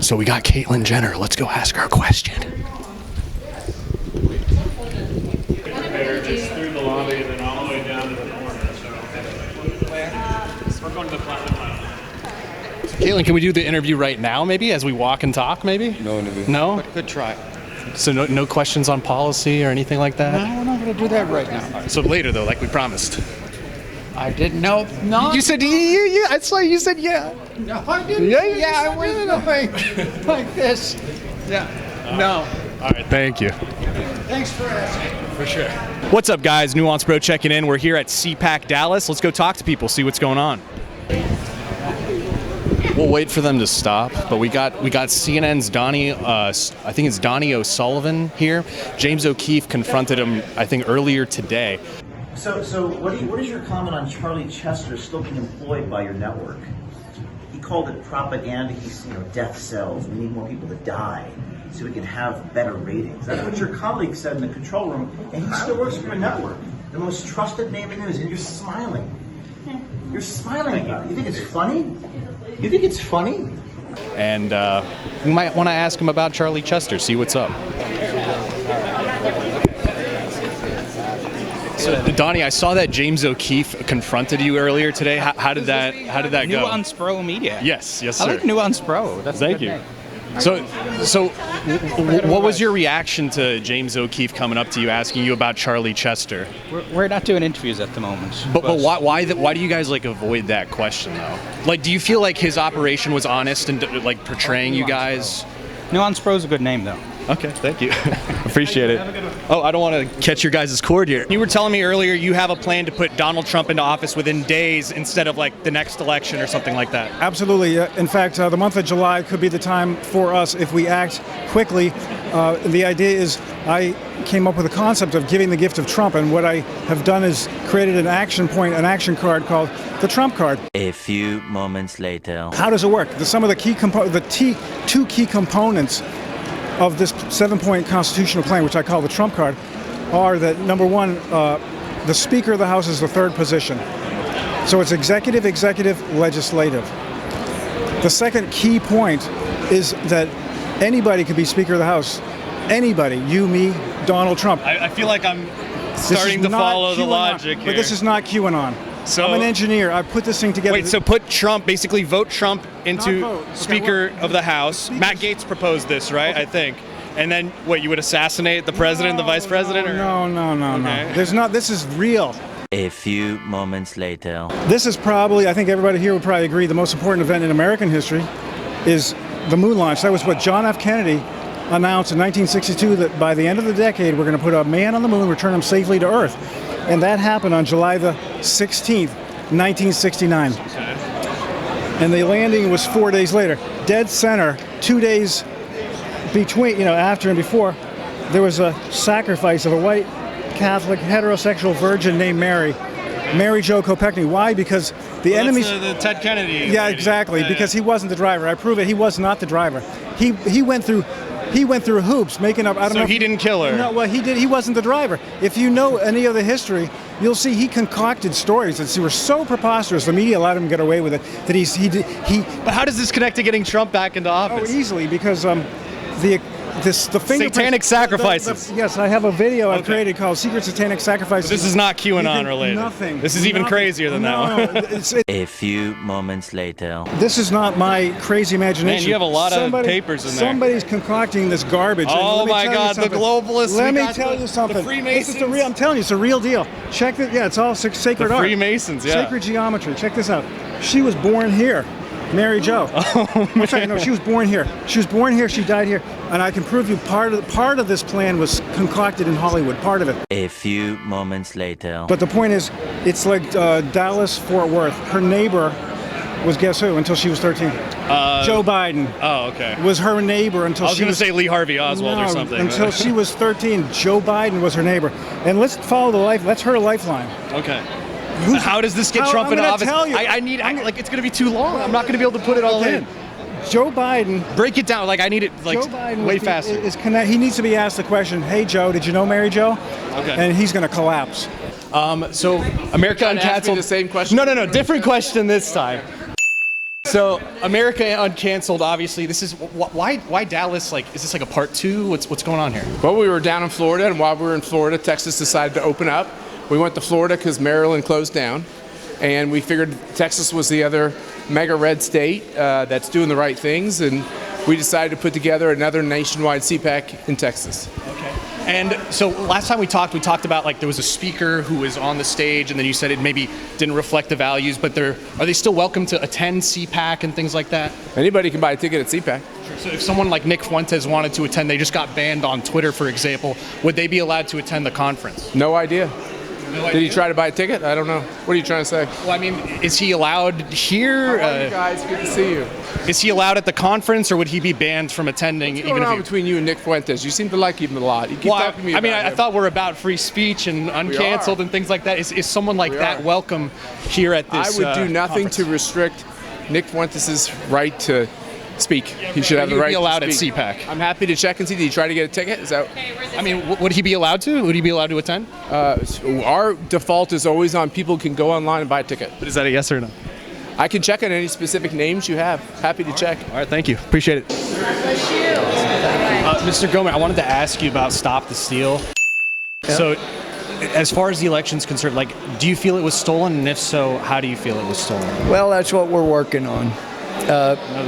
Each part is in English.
So we got Caitlyn Jenner. Let's go ask her a question. Just through the lobby and then all the way down to the corner. So we're going to the platinum lounge. Caitlyn, can we do the interview right now, maybe, as we walk and talk, maybe? No interview. No? But good try. So no questions on policy or anything like that? No, we're not going to do that right now. So later, though, like we promised. I didn't know. No. You said yeah. That's why you said yeah. No, I didn't. Yeah, I was going like this. Yeah. No. All right, thank you. Thanks for asking. For sure. What's up, guys? Nuance Bro checking in. We're here at CPAC Dallas. Let's go talk to people, see what's going on. We'll wait for them to stop, but we got CNN's Donnie, I think it's Donnie O'Sullivan here. James O'Keefe confronted him, I think, earlier today. So what is your comment on Charlie Chester still being employed by your network? He called it propaganda. He's, death cells. We need more people to die so we can have better ratings. That's what your colleague said in the control room, and he still works for your network, the most trusted name in news, and you're smiling. You're smiling about it. You think it's funny? You think it's funny? And we might want to ask him about Charlie Chester, see what's up. So, Donnie, I saw that James O'Keefe confronted you earlier today. How did that go? Nuance Pro Media. Yes, sir. I like Nuance Pro. That's Thank you. So, what was your reaction to James O'Keefe coming up to you asking you about Charlie Chester? We're not doing interviews at the moment. But why do you guys avoid that question though? Do you feel like his operation was honest and portraying you guys? Nuance Pro is a good name though. Okay, thank you. Appreciate it. Oh, I don't want to catch your guys' cord here. You were telling me earlier you have a plan to put Donald Trump into office within days instead of the next election or something like that. Absolutely. In fact, the month of July could be the time for us if we act quickly. The idea is I came up with a concept of giving the gift of Trump, and what I have done is created an action card called the Trump card. A few moments later. How does it work? Some of the two key components of this 7-point constitutional plan, which I call the Trump card, are that number one, the Speaker of the House is the third position. So it's executive, legislative. The second key point is that anybody could be Speaker of the House. Anybody, you, me, Donald Trump. I feel like I'm starting to follow the logic here. But this is not QAnon. So, I'm an engineer. I put this thing together. Wait, so put Trump, basically vote Trump into Speaker of the House. Matt Gaetz proposed this, right? Okay. I think. And then, you would assassinate the president, the vice president? No. There's not. This is real. A few moments later. This is probably, I think everybody here would probably agree, the most important event in American history is the moon launch. That was what John F. Kennedy announced in 1962, that by the end of the decade, we're going to put a man on the moon, return him safely to Earth. And that happened on July the 16th, 1969. And the landing was 4 days later. Dead center, 2 days between, after and before, there was a sacrifice of a white Catholic heterosexual virgin named Mary Jo Kopechne. Why? Because the enemies... the Ted Kennedy. Yeah, exactly. Yeah. Because he wasn't the driver. I prove it. He was not the driver. He went through hoops making up. I don't know. So he didn't kill her. No, well, he did. He wasn't the driver. If you know any of the history, you'll see he concocted stories that were so preposterous. The media allowed him to get away with it that he. But how does this connect to getting Trump back into office? Oh, easily, because the Satanic sacrifices. Yes, I have a video I've created called Secret Satanic Sacrifices. But this is not QAnon related. Nothing. This is even crazier than that one. A few moments later. This is not my crazy imagination. Man, you have a lot of papers in there. Somebody's concocting this garbage. Oh my God, the globalists. Let me tell you something. The Freemasons. This is I'm telling you, it's a real deal. Check it. Yeah, it's all sacred art. Freemasons, yeah. Sacred geometry. Check this out. She was born here. Mary Jo. Oh, man. Sorry, no, she was born here. She was born here. She died here, and I can prove you part of this plan was concocted in Hollywood. Part of it. A few moments later. But the point is, it's like Dallas Fort Worth. Her neighbor was guess who until she was 13. Joe Biden. Oh, okay. Was her neighbor until she was. I was going to say Lee Harvey Oswald or something. Until she was 13, Joe Biden was her neighbor. And let's follow the life. That's her lifeline. Okay. How does this get Trump into office? Tell you. It's going to be too long. I'm not going to be able to put it all in. Joe Biden. Break it down. I need it Joe Biden way faster. He needs to be asked the question, hey, Joe, did you know Mary Jo? Okay. And he's going to collapse. So America Uncanceled. The same question? No. Different question this time. So America Uncanceled, obviously. This is why Dallas? Like, is this like a part 2? What's going on here? Well, we were down in Florida, and while we were in Florida, Texas decided to open up. We went to Florida because Maryland closed down, and we figured Texas was the other mega red state that's doing the right things, and we decided to put together another nationwide CPAC in Texas. Okay. And so last time we talked about like there was a speaker who was on the stage, and then you said it maybe didn't reflect the values, but are they still welcome to attend CPAC and things like that? Anybody can buy a ticket at CPAC. So if someone like Nick Fuentes wanted to attend, they just got banned on Twitter, for example, would they be allowed to attend the conference? No idea. No Did he try to buy a ticket? I don't know. What are you trying to say? Well, I mean, is he allowed here? How are you guys? Good to see you. Is he allowed at the conference, or would he be banned from attending? What's going on between you and Nick Fuentes? You seem to like him a lot. You keep talking to me about I him. thought we're about free speech and uncanceled and things like that. Is someone like that welcome here at this? I would do nothing conference? to restrict Nick Fuentes' right to speak. He should have the right be allowed to at speak. CPAC. I'm happy to check and see. Did he try to get a ticket? Is that? I mean, would he be allowed to? Would he be allowed to attend? Our default is always on people can go online and buy a ticket. But is that a yes or no? I can check on any specific names you have. Happy to check. All right, thank you. Appreciate it. Mr. Gomez, I wanted to ask you about Stop the Steal. Yeah. So, as far as the election's concerned, like, do you feel it was stolen? And if so, how do you feel it was stolen? Well, that's what we're working on.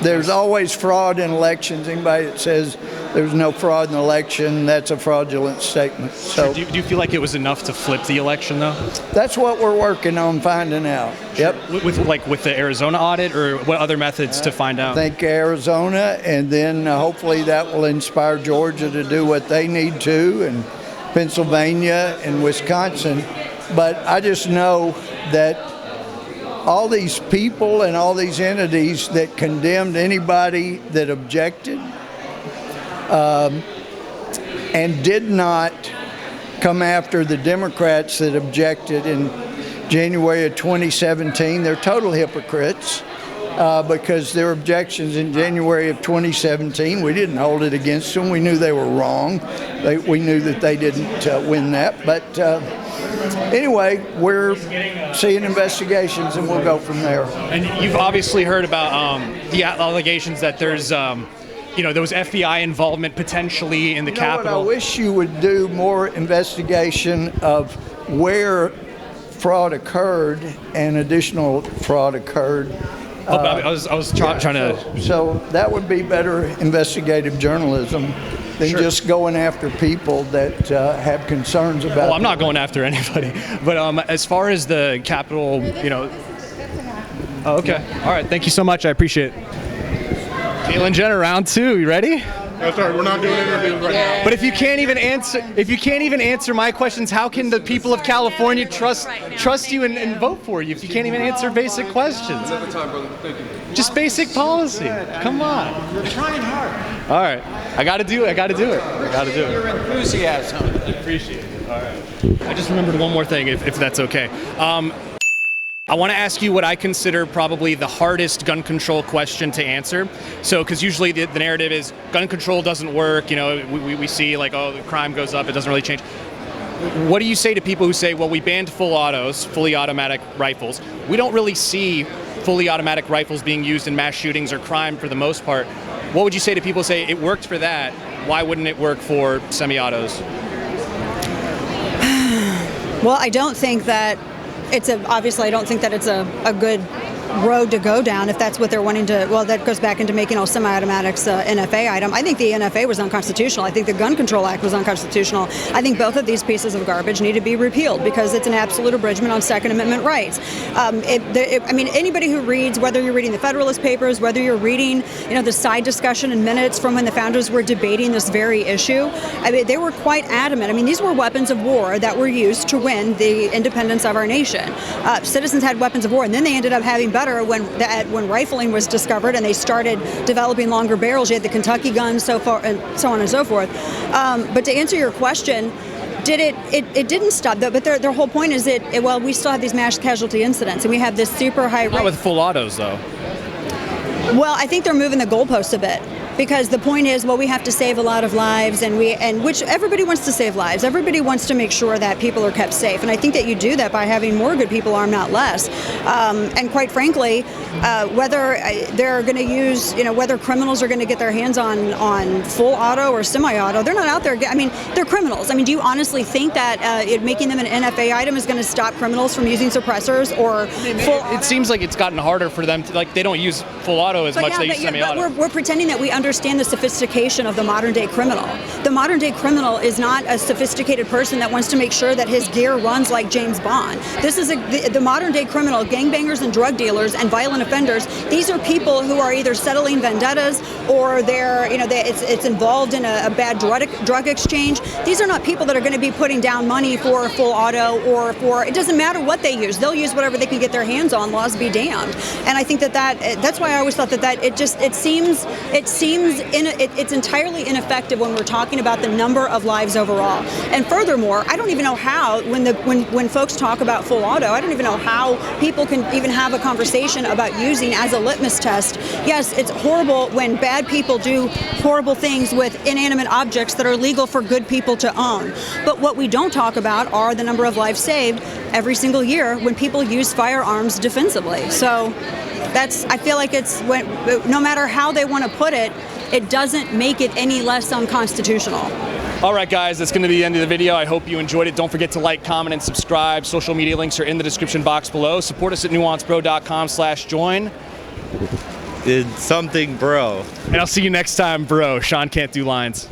There's always fraud in elections. Anybody that says there's no fraud in the election, that's a fraudulent statement. So do you feel like it was enough to flip the election, though? that's what we're working on finding out. Yep. With the Arizona audit, or what other methods to find out? I think Arizona, and then hopefully that will inspire Georgia to do what they need to, and Pennsylvania and Wisconsin. But I just know that all these people and all these entities that condemned anybody that objected and did not come after the Democrats that objected in January of 2017, they're total hypocrites because their objections in January of 2017, we didn't hold it against them. We knew they were wrong. We knew that they didn't win that. But anyway, we're seeing investigations, and we'll go from there. And you've obviously heard about the allegations that there's, there was FBI involvement potentially in the Capitol. I wish you would do more investigation of where fraud occurred and additional fraud occurred. I was trying to. So that would be better investigative journalism than just going after people that have concerns about. Well, I'm not going after anybody, but as far as the Capitol, Oh, okay. All right. Thank you so much. I appreciate it. Caitlyn Jenner, round 2. You ready? That's right. We're not doing interviews right now. But if you can't even answer my questions, how can the people of California trust you and vote for you if you can't even answer basic questions? Another time, brother. Thank you. Just basic policy. Come on. You're trying hard. All right. I got to do it. Your enthusiasm. Appreciate it. All right. I just remembered one more thing, if that's okay. I want to ask you what I consider probably the hardest gun control question to answer. So, because usually the narrative is gun control doesn't work. We see like, oh, the crime goes up. It doesn't really change. What do you say to people who say, well, we banned fully automatic rifles. We don't really see fully automatic rifles being used in mass shootings or crime for the most part. What would you say to people who say it worked for that? Why wouldn't it work for semi-autos? Well, I don't think that obviously I don't think that it's a good road to go down if that's what they're wanting to. Well, that goes back into making all semi-automatics NFA item. I think the NFA was unconstitutional. I think the Gun Control Act was unconstitutional. I think both of these pieces of garbage need to be repealed because it's an absolute abridgment on Second Amendment rights. Anybody who reads, whether you're reading the Federalist Papers, whether you're reading, the side discussion and minutes from when the founders were debating this very issue, they were quite adamant. These were weapons of war that were used to win the independence of our nation. Citizens had weapons of war, and then they ended up having better when rifling was discovered and they started developing longer barrels. You had the Kentucky guns, so on and so forth. But to answer your question, it didn't stop, but their whole point is we still have these mass casualty incidents, and we have this super high rate. Not with full autos, though. Well, I think they're moving the goalposts a bit. because the point is, well, we have to save a lot of lives, and which everybody wants to save lives. Everybody wants to make sure that people are kept safe, and I think that you do that by having more good people armed, not less. And quite frankly, whether they're going to use, whether criminals are going to get their hands on full auto or semi-auto, they're not out there. I mean, they're criminals. I mean, do you honestly think that making them an NFA item is going to stop criminals from using suppressors or full auto? It seems like it's gotten harder for them to, like, they don't use full auto as much. They use semi-auto. But we're pretending that we understand the sophistication of the modern day criminal. The modern day criminal is not a sophisticated person that wants to make sure that his gear runs like James Bond. This is the modern day criminal, gangbangers and drug dealers and violent offenders. These are people who are either settling vendettas or it's involved in a bad drug exchange. These are not people that are going to be putting down money for full auto or for, it doesn't matter what they use. They'll use whatever they can get their hands on, laws be damned. And I think that's why I always thought that it seems it's entirely ineffective when we're talking about the number of lives overall. And furthermore, I don't even know how, when folks talk about full auto, I don't even know how people can even have a conversation about using as a litmus test. Yes, it's horrible when bad people do horrible things with inanimate objects that are legal for good people to own. But what we don't talk about are the number of lives saved every single year when people use firearms defensively. So I feel like no matter how they want to put it, it doesn't make it any less unconstitutional. All right, guys, that's going to be the end of the video. I hope you enjoyed it. Don't forget to like, comment, and subscribe. Social media links are in the description box below. Support us at nuancepro.com/join. Did something, bro. And I'll see you next time, bro. Sean can't do lines.